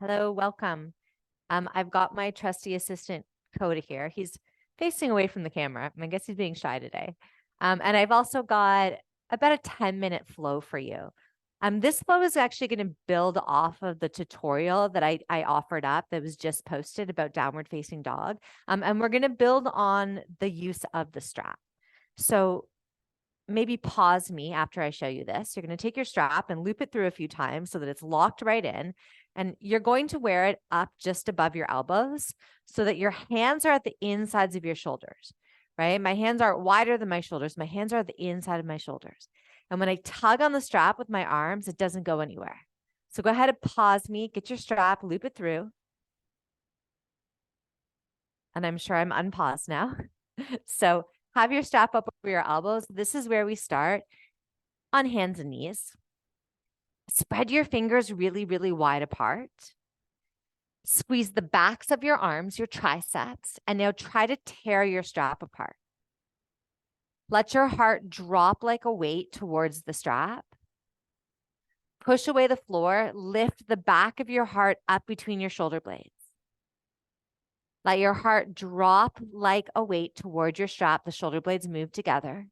Hello, welcome. I've got my trusty assistant, Coda, here. He's facing away from the camera. I guess he's being shy today. And I've also got about a 10-minute flow for you. This flow is actually going to build off of the tutorial that I offered up that was just posted about downward facing dog. And we're going to build on the use of the strap. So maybe pause me after I show you this. You're going to take your strap and loop it through a few times so that it's locked right in. And you're going to wear it up just above your elbows so that your hands are at the insides of your shoulders, right? My hands are wider than my shoulders. My hands are at the inside of my shoulders. And when I tug on the strap with my arms, it doesn't go anywhere. So go ahead and pause me, get your strap, loop it through. And I'm sure I'm unpaused now. So have your strap up over your elbows. This is where we start on hands and knees. Spread your fingers really, really wide apart. Squeeze the backs of your arms, your triceps, and now try to tear your strap apart. Let your heart drop like a weight towards the strap. Push away the floor. Lift the back of your heart up between your shoulder blades. Let your heart drop like a weight toward your strap. The shoulder blades move together.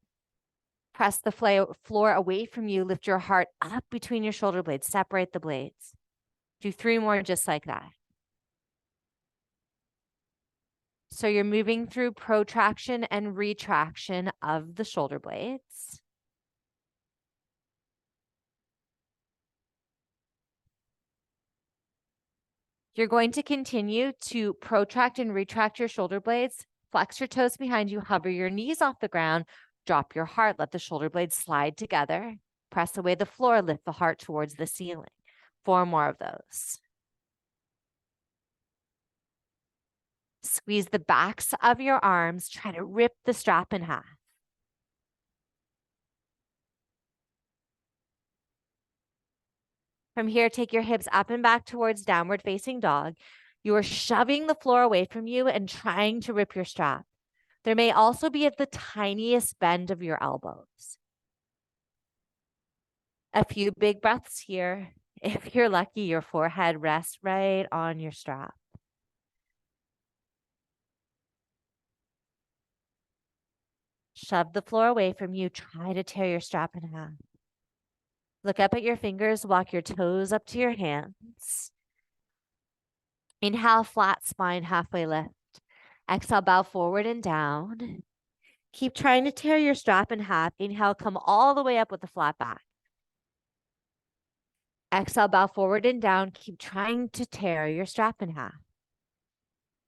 Press the floor away from you. Lift your heart up between your shoulder blades. Separate the blades. Do 3 more just like that. So you're moving through protraction and retraction of the shoulder blades. You're going to continue to protract and retract your shoulder blades. Flex your toes behind you. Hover your knees off the ground. Drop your heart. Let the shoulder blades slide together. Press away the floor. Lift the heart towards the ceiling. 4 more of those. Squeeze the backs of your arms. Try to rip the strap in half. From here, take your hips up and back towards downward facing dog. You are shoving the floor away from you and trying to rip your strap. There may also be at the tiniest bend of your elbows. A few big breaths here. If you're lucky, your forehead rests right on your strap. Shove the floor away from you. Try to tear your strap in half. Look up at your fingers. Walk your toes up to your hands. Inhale, flat spine, halfway lift. Exhale, bow forward and down. Keep trying to tear your strap in half. Inhale, come all the way up with the flat back. Exhale, bow forward and down. Keep trying to tear your strap in half.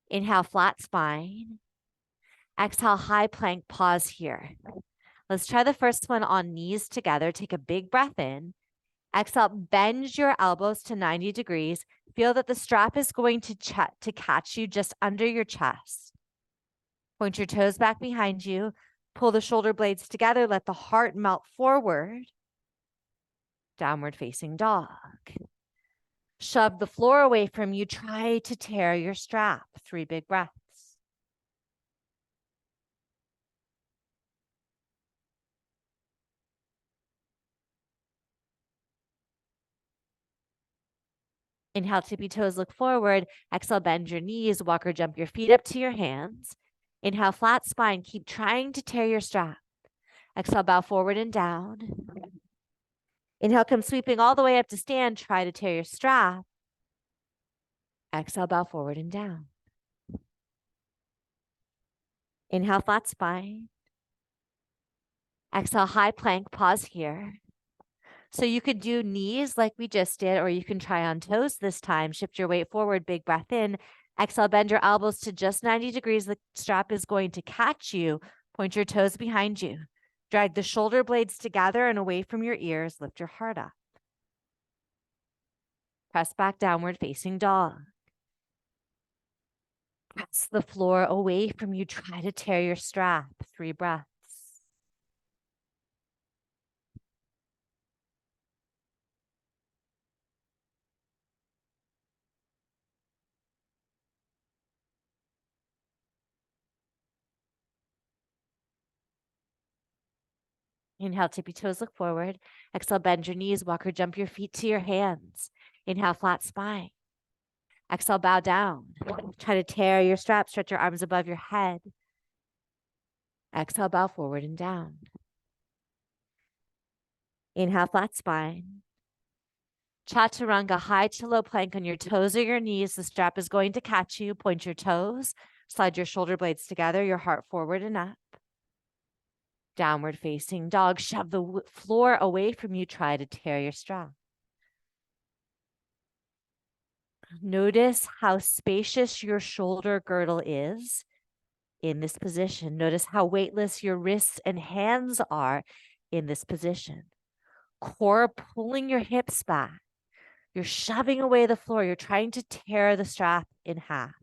Inhale, flat spine. Exhale, high plank, pause here. Let's try the first one on knees together. Take a big breath in. Exhale, bend your elbows to 90 degrees. Feel that the strap is going to catch you just under your chest. Point your toes back behind you. Pull the shoulder blades together. Let the heart melt forward. Downward facing dog. Shove the floor away from you. Try to tear your strap. 3 big breaths. Inhale, tippy toes, look forward. Exhale, bend your knees. Walk or jump your feet up to your hands. Inhale, flat spine. Keep trying to tear your strap. Exhale, bow forward and down. Inhale, come sweeping all the way up to stand. Try to tear your strap. Exhale, bow forward and down. Inhale, flat spine. Exhale, high plank. Pause here. So you could do knees like we just did, or you can try on toes this time. Shift your weight forward, big breath in. Exhale, bend your elbows to just 90 degrees. The strap is going to catch you. Point your toes behind you. Drag the shoulder blades together and away from your ears. Lift your heart up. Press back, downward facing dog. Press the floor away from you. Try to tear your strap. 3 breaths. Inhale, tippy toes, look forward. Exhale, bend your knees, walk or jump your feet to your hands. Inhale, flat spine. Exhale, bow down. Try to tear your strap, stretch your arms above your head. Exhale, bow forward and down. Inhale, flat spine. Chaturanga, high to low plank on your toes or your knees. The strap is going to catch you. Point your toes, slide your shoulder blades together, your heart forward and up. Downward facing dog, shove the floor away from you. Try to tear your strap. Notice how spacious your shoulder girdle is in this position. Notice how weightless your wrists and hands are in this position. Core pulling your hips back. You're shoving away the floor. You're trying to tear the strap in half.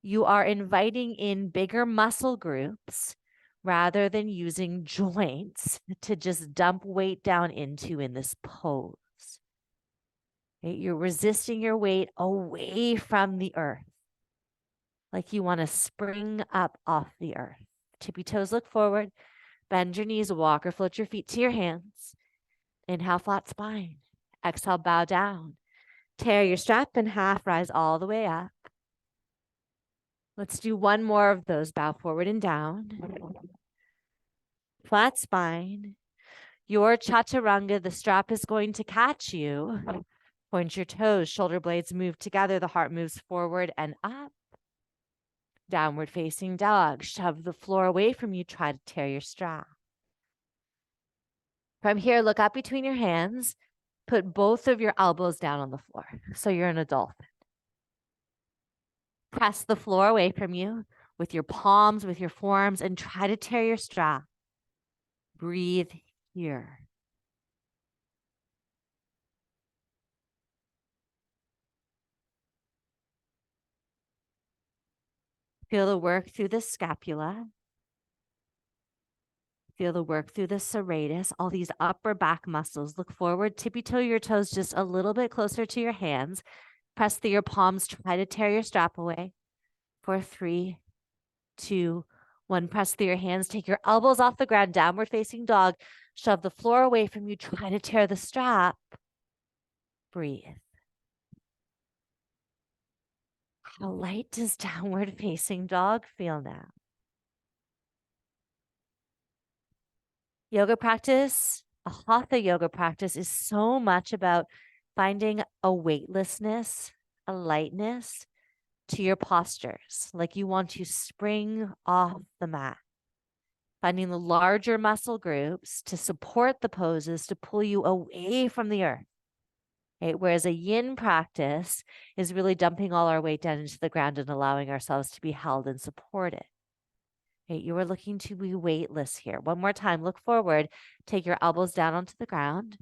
You are inviting in bigger muscle groups rather than using joints to just dump weight down into in this pose. Right? You're resisting your weight away from the earth, like you want to spring up off the earth. Tippy toes look forward, bend your knees, walk or float your feet to your hands. Inhale, flat spine. Exhale, bow down. Tear your strap in half, rise all the way up. Let's do one more of those. Bow forward and down. Flat spine. Your chaturanga, the strap is going to catch you. Point your toes, shoulder blades move together, the heart moves forward and up. Downward facing dog. Shove the floor away from you. Try to tear your strap. From here, look up between your hands. Put both of your elbows down on the floor. So you're in a dolphin. Press the floor away from you with your palms, with your forearms, and try to tear your strap. Breathe here. Feel the work through the scapula. Feel the work through the serratus, all these upper back muscles. Look forward, tippy toe your toes just a little bit closer to your hands. Press through your palms, try to tear your strap away. For 3, 2, 1. Press through your hands, take your elbows off the ground, downward facing dog. Shove the floor away from you, try to tear the strap. Breathe. How light does downward facing dog feel now? Yoga practice, a Hatha yoga practice, is so much about finding a weightlessness, a lightness to your postures, like you want to spring off the mat. Finding the larger muscle groups to support the poses, to pull you away from the earth. Right? Whereas a yin practice is really dumping all our weight down into the ground and allowing ourselves to be held and supported. Right? You are looking to be weightless here. One more time, look forward, take your elbows down onto the ground,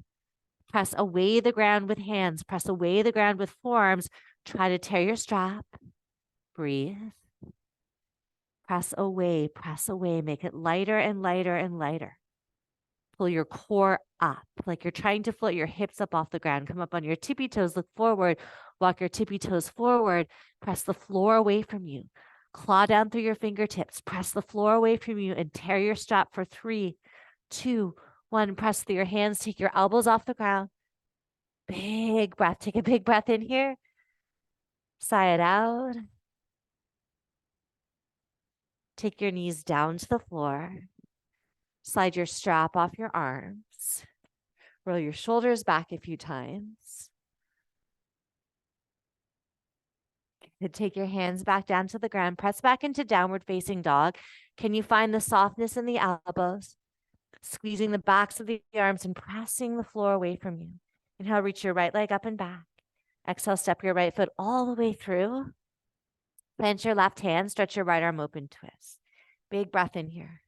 press away the ground with hands, press away the ground with forearms, try to tear your strap, breathe, press away, make it lighter and lighter and lighter. Pull your core up, like you're trying to float your hips up off the ground. Come up on your tippy toes, look forward, walk your tippy toes forward, press the floor away from you. Claw down through your fingertips, press the floor away from you and tear your strap for 3, 2, 1. Press through your hands, take your elbows off the ground. Big breath, take a big breath in here. Sigh it out. Take your knees down to the floor. Slide your strap off your arms. Roll your shoulders back a few times. And take your hands back down to the ground. Press back into downward facing dog. Can you find the softness in the elbows? Squeezing the backs of the arms and pressing the floor away from you. Inhale, reach your right leg up and back. Exhale, step your right foot all the way through. Plant your left hand, stretch your right arm open, twist. Big breath in here.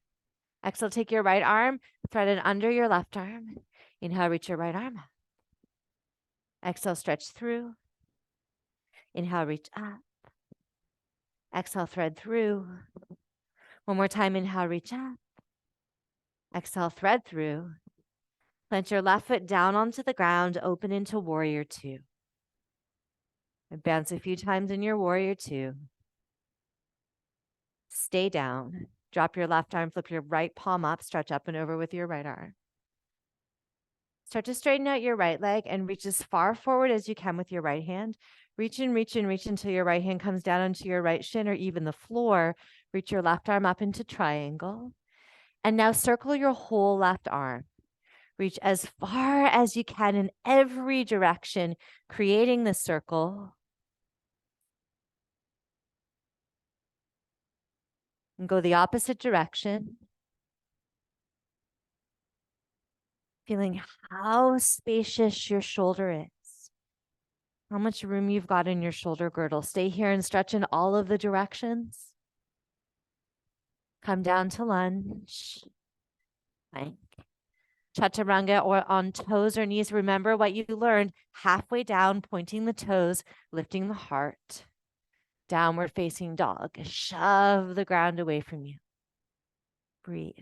Exhale, take your right arm, thread it under your left arm. Inhale, reach your right arm up. Exhale, stretch through. Inhale, reach up. Exhale, thread through. One more time, inhale, reach up. Exhale, thread through. Plant your left foot down onto the ground, open into warrior 2. And bounce a few times in your warrior 2. Stay down. Drop your left arm, flip your right palm up, stretch up and over with your right arm. Start to straighten out your right leg and reach as far forward as you can with your right hand. Reach and reach and reach until your right hand comes down onto your right shin or even the floor. Reach your left arm up into triangle. And now circle your whole left arm. Reach as far as you can in every direction, creating the circle. And go the opposite direction. Feeling how spacious your shoulder is. How much room you've got in your shoulder girdle. Stay here and stretch in all of the directions. Come down to lunge. Plank. Chaturanga or on toes or knees. Remember what you learned. Halfway down, pointing the toes, lifting the heart. Downward facing dog. Shove the ground away from you. Breathe.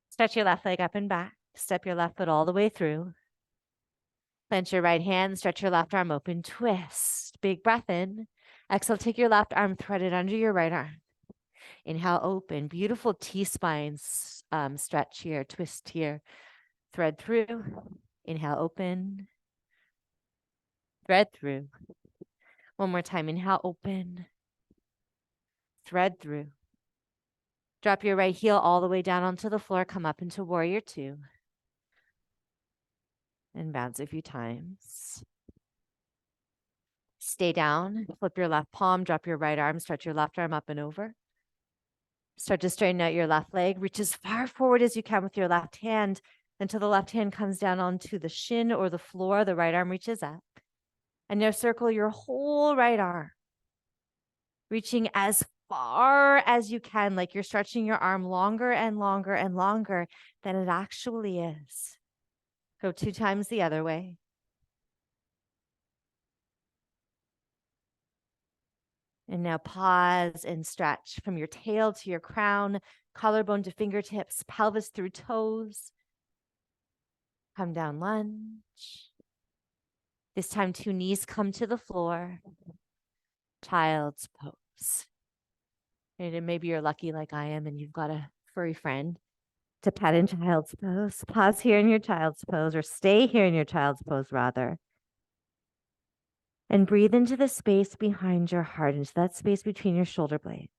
Stretch your left leg up and back. Step your left foot all the way through. Clench your right hand. Stretch your left arm open. Twist. Big breath in. Exhale, take your left arm, thread it under your right arm. Inhale, open. Beautiful T-spine stretch here. Twist here. Thread through. Inhale, open. Thread through. One more time. Inhale, open. Thread through. Drop your right heel all the way down onto the floor. Come up into warrior two. And bounce a few times. Stay down. Flip your left palm. Drop your right arm. Stretch your left arm up and over. Start to straighten out your left leg. Reach as far forward as you can with your left hand until the left hand comes down onto the shin or the floor. The right arm reaches up. And now circle your whole right arm, reaching as far as you can, like you're stretching your arm longer and longer and longer than it actually is. Go 2 times the other way. And now pause and stretch from your tail to your crown, collarbone to fingertips, pelvis through toes. Come down, lunge. This time, 2 knees come to the floor. Child's pose. And maybe you're lucky like I am and you've got a furry friend to pet in child's pose. Pause here in your child's pose, or stay here in your child's pose rather. And breathe into the space behind your heart, into that space between your shoulder blades.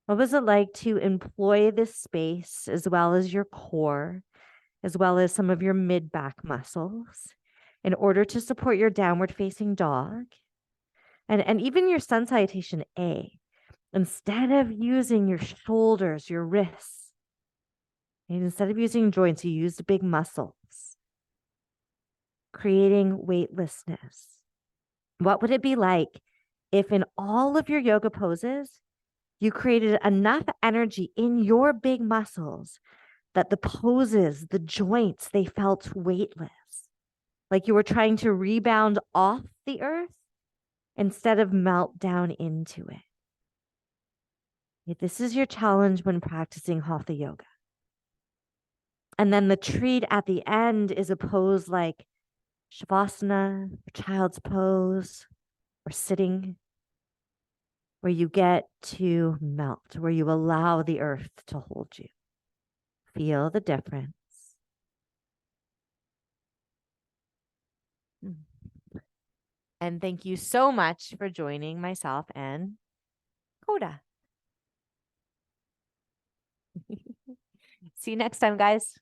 What was it like to employ this space as well as your core, as well as some of your mid-back muscles in order to support your downward facing dog and even your sun salutation A? Instead of using your shoulders, your wrists, and instead of using joints, you used big muscles, creating weightlessness. What would it be like if in all of your yoga poses, you created enough energy in your big muscles that the poses, the joints, they felt weightless, like you were trying to rebound off the earth instead of melt down into it. This is your challenge when practicing Hatha yoga. And then the treat at the end is a pose like Shavasana, child's pose, or sitting, where you get to melt, where you allow the earth to hold you. Feel the difference. And thank you so much for joining myself and Coda. See you next time, guys.